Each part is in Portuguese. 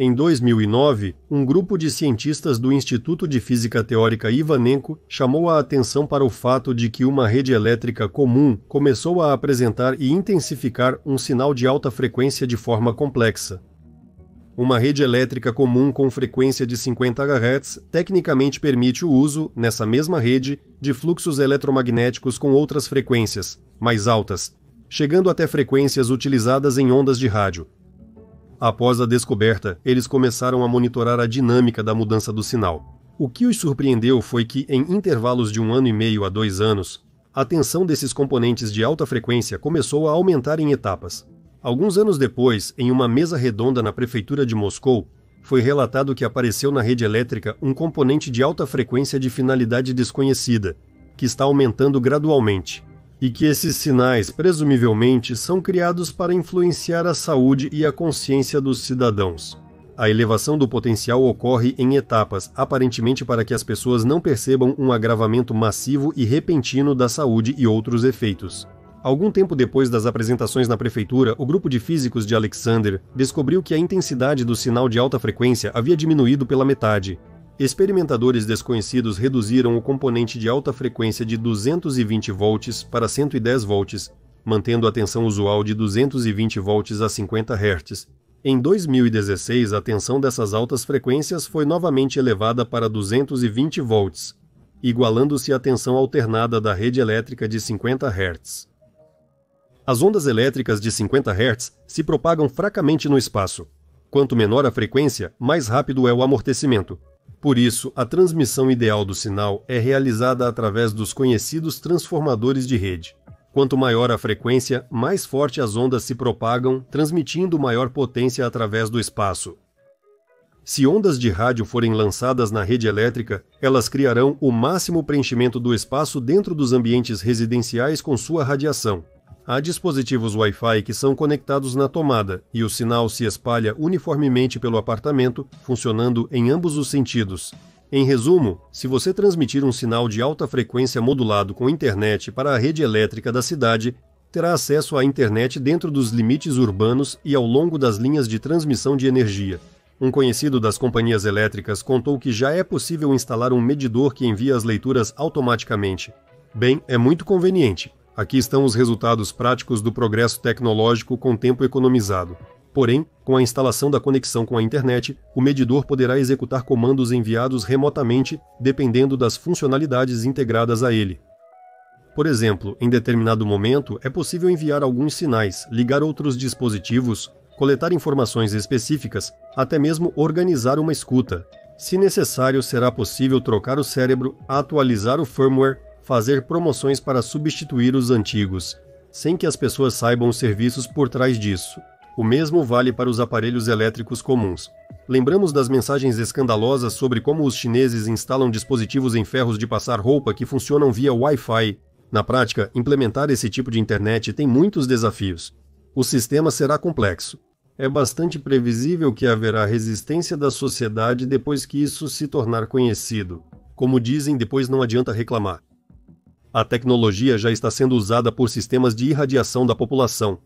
Em 2009, um grupo de cientistas do Instituto de Física Teórica Ivanenko chamou a atenção para o fato de que uma rede elétrica comum começou a apresentar e intensificar um sinal de alta frequência de forma complexa. Uma rede elétrica comum com frequência de 50 Hz tecnicamente permite o uso, nessa mesma rede, de fluxos eletromagnéticos com outras frequências, mais altas, chegando até frequências utilizadas em ondas de rádio. Após a descoberta, eles começaram a monitorar a dinâmica da mudança do sinal. O que os surpreendeu foi que, em intervalos de 1 ano e meio a 2 anos, a tensão desses componentes de alta frequência começou a aumentar em etapas. Alguns anos depois, em uma mesa redonda na prefeitura de Moscou, foi relatado que apareceu na rede elétrica um componente de alta frequência de finalidade desconhecida, que está aumentando gradualmente, e que esses sinais, presumivelmente, são criados para influenciar a saúde e a consciência dos cidadãos. A elevação do potencial ocorre em etapas, aparentemente para que as pessoas não percebam um agravamento massivo e repentino da saúde e outros efeitos. Algum tempo depois das apresentações na prefeitura, o grupo de físicos de Alexander descobriu que a intensidade do sinal de alta frequência havia diminuído pela metade. Experimentadores desconhecidos reduziram o componente de alta frequência de 220 volts para 110 volts, mantendo a tensão usual de 220 volts a 50 Hz. Em 2016, a tensão dessas altas frequências foi novamente elevada para 220 volts, igualando-se à tensão alternada da rede elétrica de 50 Hz. As ondas elétricas de 50 Hz se propagam fracamente no espaço. Quanto menor a frequência, mais rápido é o amortecimento. Por isso, a transmissão ideal do sinal é realizada através dos conhecidos transformadores de rede. Quanto maior a frequência, mais forte as ondas se propagam, transmitindo maior potência através do espaço. Se ondas de rádio forem lançadas na rede elétrica, elas criarão o máximo preenchimento do espaço dentro dos ambientes residenciais com sua radiação. Há dispositivos Wi-Fi que são conectados na tomada e o sinal se espalha uniformemente pelo apartamento, funcionando em ambos os sentidos. Em resumo, se você transmitir um sinal de alta frequência modulado com internet para a rede elétrica da cidade, terá acesso à internet dentro dos limites urbanos e ao longo das linhas de transmissão de energia. Um conhecido das companhias elétricas contou que já é possível instalar um medidor que envia as leituras automaticamente. Bem, é muito conveniente. Aqui estão os resultados práticos do progresso tecnológico com tempo economizado. Porém, com a instalação da conexão com a internet, o medidor poderá executar comandos enviados remotamente, dependendo das funcionalidades integradas a ele. Por exemplo, em determinado momento, é possível enviar alguns sinais, ligar outros dispositivos, coletar informações específicas, até mesmo organizar uma escuta. Se necessário, será possível trocar o cérebro, atualizar o firmware, fazer promoções para substituir os antigos, sem que as pessoas saibam os serviços por trás disso. O mesmo vale para os aparelhos elétricos comuns. Lembramos das mensagens escandalosas sobre como os chineses instalam dispositivos em ferros de passar roupa que funcionam via Wi-Fi. Na prática, implementar esse tipo de internet tem muitos desafios. O sistema será complexo. É bastante previsível que haverá resistência da sociedade depois que isso se tornar conhecido. Como dizem, depois não adianta reclamar. A tecnologia já está sendo usada por sistemas de irradiação da população.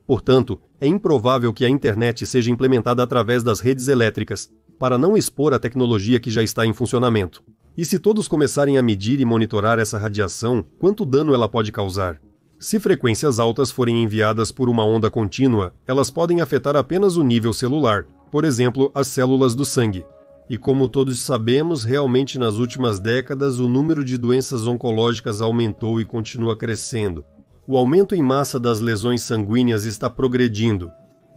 Portanto, é improvável que a internet seja implementada através das redes elétricas, para não expor a tecnologia que já está em funcionamento. E se todos começarem a medir e monitorar essa radiação, quanto dano ela pode causar? Se frequências altas forem enviadas por uma onda contínua, elas podem afetar apenas o nível celular, por exemplo, as células do sangue. E como todos sabemos, realmente nas últimas décadas o número de doenças oncológicas aumentou e continua crescendo. O aumento em massa das lesões sanguíneas está progredindo.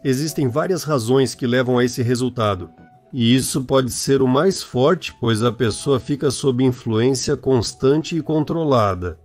Existem várias razões que levam a esse resultado. E isso pode ser o mais forte, pois a pessoa fica sob influência constante e controlada.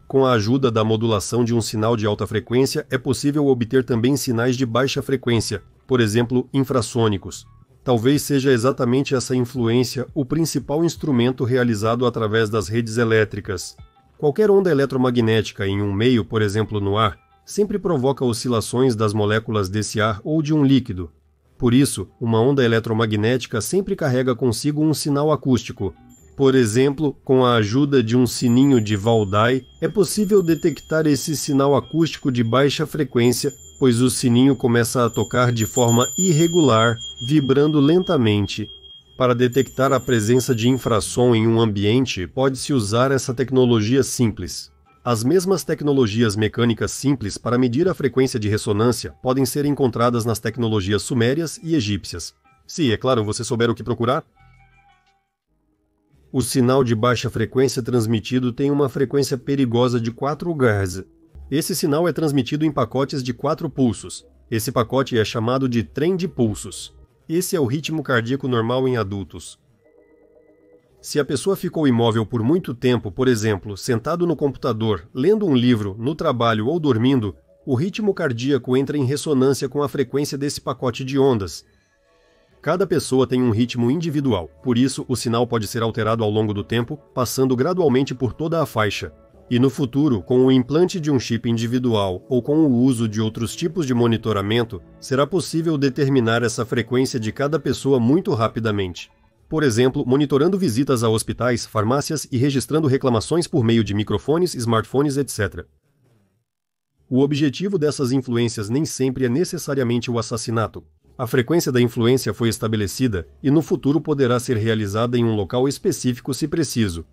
Com a ajuda da modulação de um sinal de alta frequência, é possível obter também sinais de baixa frequência, por exemplo, infrassônicos. Talvez seja exatamente essa influência o principal instrumento realizado através das redes elétricas. Qualquer onda eletromagnética em um meio, por exemplo no ar, sempre provoca oscilações das moléculas desse ar ou de um líquido. Por isso, uma onda eletromagnética sempre carrega consigo um sinal acústico. Por exemplo, com a ajuda de um sininho de Valdai, é possível detectar esse sinal acústico de baixa frequência, pois o sininho começa a tocar de forma irregular, vibrando lentamente. Para detectar a presença de infrassom em um ambiente, pode-se usar essa tecnologia simples. As mesmas tecnologias mecânicas simples para medir a frequência de ressonância podem ser encontradas nas tecnologias sumérias e egípcias. Se, é claro, você souber o que procurar. O sinal de baixa frequência transmitido tem uma frequência perigosa de 4 Hz. Esse sinal é transmitido em pacotes de 4 pulsos. Esse pacote é chamado de trem de pulsos. Esse é o ritmo cardíaco normal em adultos. Se a pessoa ficou imóvel por muito tempo, por exemplo, sentado no computador, lendo um livro, no trabalho ou dormindo, o ritmo cardíaco entra em ressonância com a frequência desse pacote de ondas. Cada pessoa tem um ritmo individual, por isso o sinal pode ser alterado ao longo do tempo, passando gradualmente por toda a faixa. E no futuro, com o implante de um chip individual ou com o uso de outros tipos de monitoramento, será possível determinar essa frequência de cada pessoa muito rapidamente. Por exemplo, monitorando visitas a hospitais, farmácias e registrando reclamações por meio de microfones, smartphones, etc. O objetivo dessas influências nem sempre é necessariamente o assassinato. A frequência da influência foi estabelecida e no futuro poderá ser realizada em um local específico se preciso.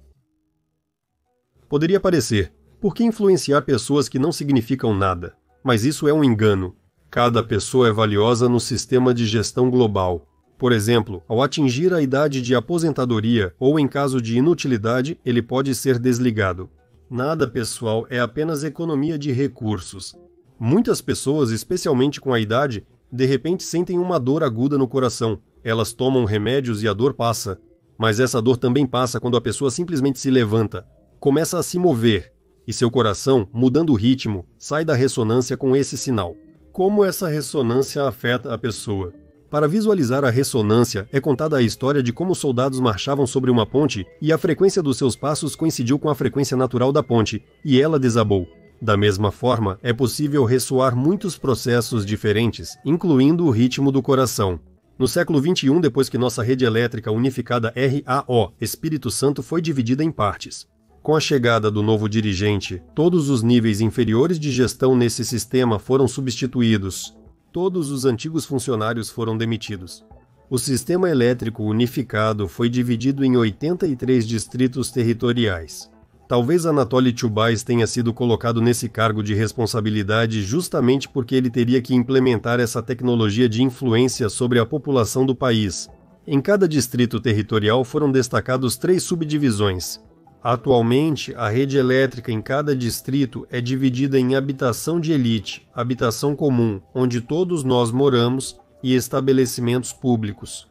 Poderia parecer, por que influenciar pessoas que não significam nada? Mas isso é um engano. Cada pessoa é valiosa no sistema de gestão global. Por exemplo, ao atingir a idade de aposentadoria ou em caso de inutilidade, ele pode ser desligado. Nada pessoal, é apenas economia de recursos. Muitas pessoas, especialmente com a idade, de repente sentem uma dor aguda no coração. Elas tomam remédios e a dor passa. Mas essa dor também passa quando a pessoa simplesmente se levanta, começa a se mover, e seu coração, mudando o ritmo, sai da ressonância com esse sinal. Como essa ressonância afeta a pessoa? Para visualizar a ressonância, é contada a história de como soldados marchavam sobre uma ponte e a frequência dos seus passos coincidiu com a frequência natural da ponte, e ela desabou. Da mesma forma, é possível ressoar muitos processos diferentes, incluindo o ritmo do coração. No século XXI, depois que nossa rede elétrica unificada RAO, Espírito Santo, foi dividida em partes. Com a chegada do novo dirigente, todos os níveis inferiores de gestão nesse sistema foram substituídos. Todos os antigos funcionários foram demitidos. O sistema elétrico unificado foi dividido em 83 distritos territoriais. Talvez Anatoly Chubais tenha sido colocado nesse cargo de responsabilidade justamente porque ele teria que implementar essa tecnologia de influência sobre a população do país. Em cada distrito territorial foram destacados 3 subdivisões. Atualmente, a rede elétrica em cada distrito é dividida em habitação de elite, habitação comum, onde todos nós moramos, e estabelecimentos públicos.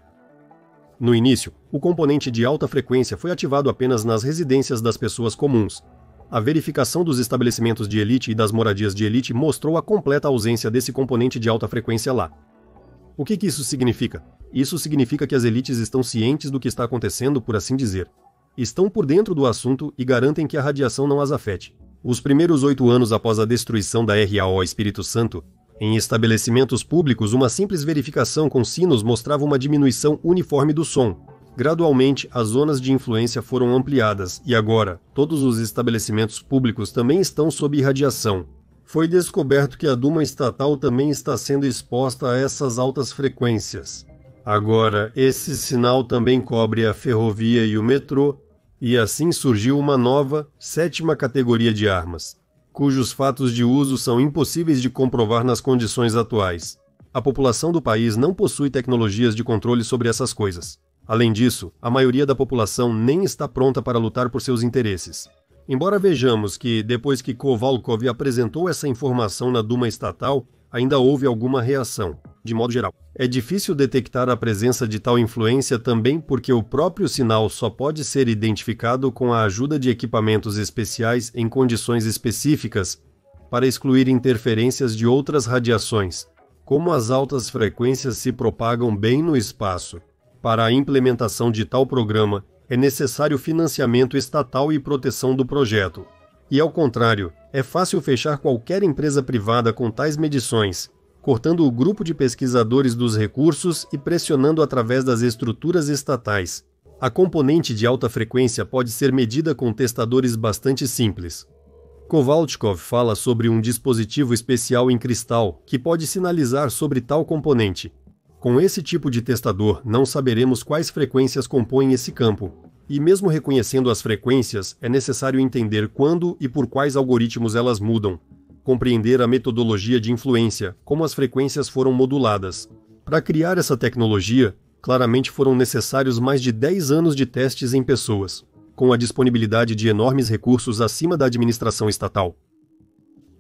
No início, o componente de alta frequência foi ativado apenas nas residências das pessoas comuns. A verificação dos estabelecimentos de elite e das moradias de elite mostrou a completa ausência desse componente de alta frequência lá. O que isso significa? Isso significa que as elites estão cientes do que está acontecendo, por assim dizer. Estão por dentro do assunto e garantem que a radiação não as afete. Os primeiros 8 anos após a destruição da RAO Espírito Santo, em estabelecimentos públicos, uma simples verificação com sinos mostrava uma diminuição uniforme do som. Gradualmente, as zonas de influência foram ampliadas e agora, todos os estabelecimentos públicos também estão sob irradiação. Foi descoberto que a Duma estatal também está sendo exposta a essas altas frequências. Agora, esse sinal também cobre a ferrovia e o metrô, e assim surgiu uma nova, 7ª categoria de armas, cujos fatos de uso são impossíveis de comprovar nas condições atuais. A população do país não possui tecnologias de controle sobre essas coisas. Além disso, a maioria da população nem está pronta para lutar por seus interesses. Embora vejamos que, depois que Kovalkov apresentou essa informação na Duma estatal, ainda houve alguma reação. De modo geral, é difícil detectar a presença de tal influência também porque o próprio sinal só pode ser identificado com a ajuda de equipamentos especiais em condições específicas para excluir interferências de outras radiações, como as altas frequências se propagam bem no espaço. Para a implementação de tal programa, é necessário financiamento estatal e proteção do projeto. E ao contrário, é fácil fechar qualquer empresa privada com tais medições, cortando o grupo de pesquisadores dos recursos e pressionando através das estruturas estatais. A componente de alta frequência pode ser medida com testadores bastante simples. Kovalchkov fala sobre um dispositivo especial em cristal que pode sinalizar sobre tal componente. Com esse tipo de testador, não saberemos quais frequências compõem esse campo. E mesmo reconhecendo as frequências, é necessário entender quando e por quais algoritmos elas mudam, compreender a metodologia de influência, como as frequências foram moduladas. Para criar essa tecnologia, claramente foram necessários mais de 10 anos de testes em pessoas, com a disponibilidade de enormes recursos acima da administração estatal.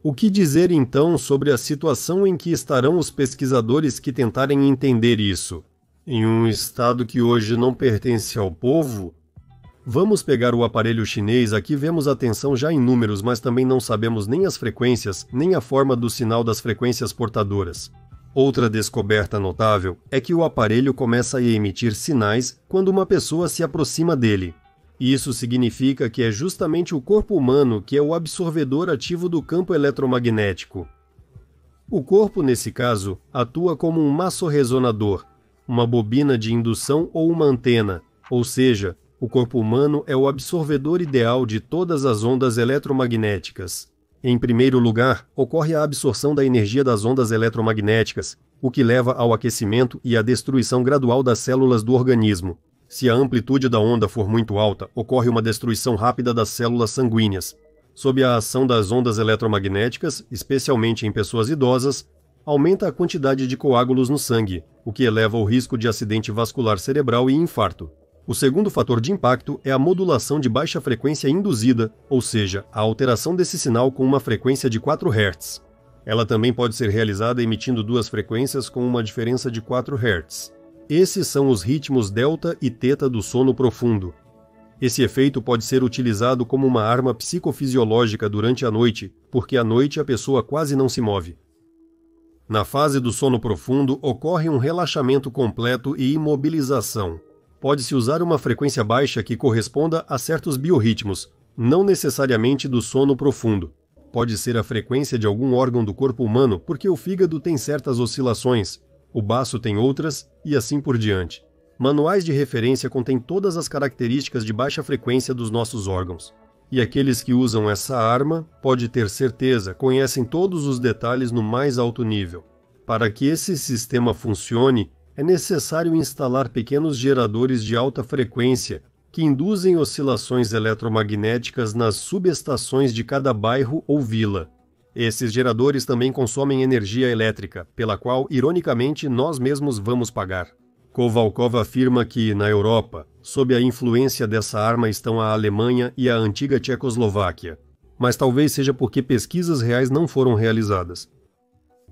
O que dizer então sobre a situação em que estarão os pesquisadores que tentarem entender isso? Em um estado que hoje não pertence ao povo? Vamos pegar o aparelho chinês. Aqui vemos a tensão já em números, mas também não sabemos nem as frequências, nem a forma do sinal das frequências portadoras. Outra descoberta notável é que o aparelho começa a emitir sinais quando uma pessoa se aproxima dele. Isso significa que é justamente o corpo humano que é o absorvedor ativo do campo eletromagnético. O corpo, nesse caso, atua como um maçorresonador, uma bobina de indução ou uma antena, ou seja, o corpo humano é o absorvedor ideal de todas as ondas eletromagnéticas. Em primeiro lugar, ocorre a absorção da energia das ondas eletromagnéticas, o que leva ao aquecimento e à destruição gradual das células do organismo. Se a amplitude da onda for muito alta, ocorre uma destruição rápida das células sanguíneas. Sob a ação das ondas eletromagnéticas, especialmente em pessoas idosas, aumenta a quantidade de coágulos no sangue, o que eleva o risco de acidente vascular cerebral e infarto. O segundo fator de impacto é a modulação de baixa frequência induzida, ou seja, a alteração desse sinal com uma frequência de 4 Hz. Ela também pode ser realizada emitindo duas frequências com uma diferença de 4 Hz. Esses são os ritmos delta e teta do sono profundo. Esse efeito pode ser utilizado como uma arma psicofisiológica durante a noite, porque à noite a pessoa quase não se move. Na fase do sono profundo ocorre um relaxamento completo e imobilização. Pode-se usar uma frequência baixa que corresponda a certos biorritmos, não necessariamente do sono profundo. Pode ser a frequência de algum órgão do corpo humano, porque o fígado tem certas oscilações, o baço tem outras, e assim por diante. Manuais de referência contêm todas as características de baixa frequência dos nossos órgãos. E aqueles que usam essa arma, pode ter certeza, conhecem todos os detalhes no mais alto nível. Para que esse sistema funcione, é necessário instalar pequenos geradores de alta frequência que induzem oscilações eletromagnéticas nas subestações de cada bairro ou vila. Esses geradores também consomem energia elétrica, pela qual, ironicamente, nós mesmos vamos pagar. Kovalkov afirma que, na Europa, sob a influência dessa arma estão a Alemanha e a antiga Tchecoslováquia, mas talvez seja porque pesquisas reais não foram realizadas.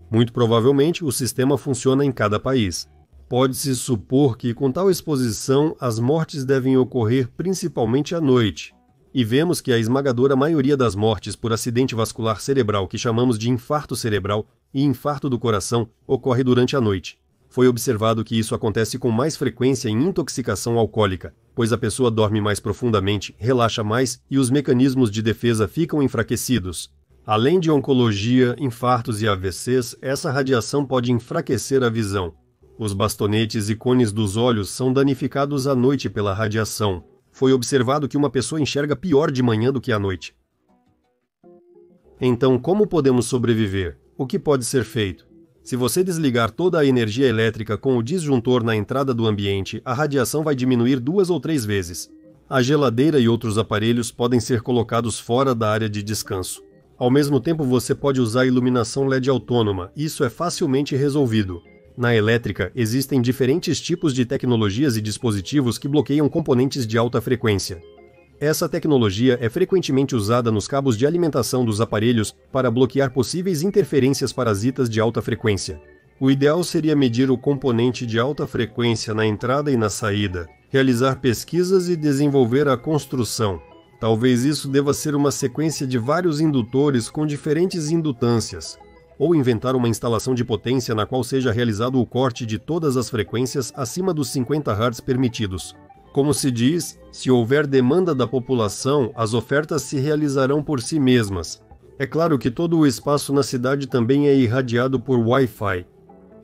Muito provavelmente, o sistema funciona em cada país. Pode-se supor que, com tal exposição, as mortes devem ocorrer principalmente à noite. E vemos que a esmagadora maioria das mortes por acidente vascular cerebral, que chamamos de infarto cerebral e infarto do coração, ocorre durante a noite. Foi observado que isso acontece com mais frequência em intoxicação alcoólica, pois a pessoa dorme mais profundamente, relaxa mais e os mecanismos de defesa ficam enfraquecidos. Além de oncologia, infartos e AVCs, essa radiação pode enfraquecer a visão. Os bastonetes e cones dos olhos são danificados à noite pela radiação. Foi observado que uma pessoa enxerga pior de manhã do que à noite. Então, como podemos sobreviver? O que pode ser feito? Se você desligar toda a energia elétrica com o disjuntor na entrada do ambiente, a radiação vai diminuir 2 ou 3 vezes. A geladeira e outros aparelhos podem ser colocados fora da área de descanso. Ao mesmo tempo, você pode usar iluminação LED autônoma. Isso é facilmente resolvido. Na elétrica, existem diferentes tipos de tecnologias e dispositivos que bloqueiam componentes de alta frequência. Essa tecnologia é frequentemente usada nos cabos de alimentação dos aparelhos para bloquear possíveis interferências parasitas de alta frequência. O ideal seria medir o componente de alta frequência na entrada e na saída, realizar pesquisas e desenvolver a construção. Talvez isso deva ser uma sequência de vários indutores com diferentes indutâncias, ou inventar uma instalação de potência na qual seja realizado o corte de todas as frequências acima dos 50 Hz permitidos. Como se diz, se houver demanda da população, as ofertas se realizarão por si mesmas. É claro que todo o espaço na cidade também é irradiado por Wi-Fi.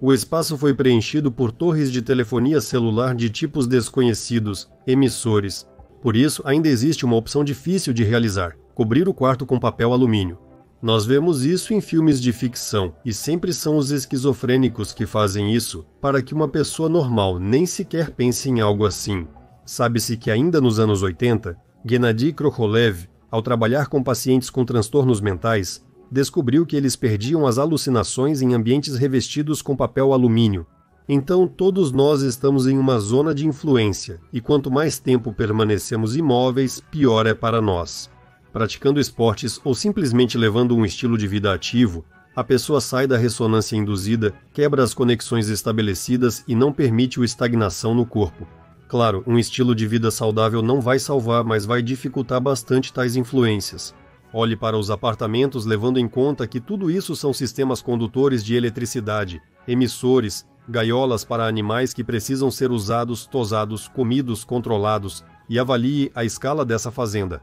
O espaço foi preenchido por torres de telefonia celular de tipos desconhecidos, emissores. Por isso, ainda existe uma opção difícil de realizar: cobrir o quarto com papel alumínio. Nós vemos isso em filmes de ficção, e sempre são os esquizofrênicos que fazem isso, para que uma pessoa normal nem sequer pense em algo assim. Sabe-se que ainda nos anos 80, Gennady Krokholev, ao trabalhar com pacientes com transtornos mentais, descobriu que eles perdiam as alucinações em ambientes revestidos com papel alumínio. Então todos nós estamos em uma zona de influência, e quanto mais tempo permanecemos imóveis, pior é para nós. Praticando esportes ou simplesmente levando um estilo de vida ativo, a pessoa sai da ressonância induzida, quebra as conexões estabelecidas e não permite a estagnação no corpo. Claro, um estilo de vida saudável não vai salvar, mas vai dificultar bastante tais influências. Olhe para os apartamentos levando em conta que tudo isso são sistemas condutores de eletricidade, emissores, gaiolas para animais que precisam ser usados, tosados, comidos, controlados, e avalie a escala dessa fazenda.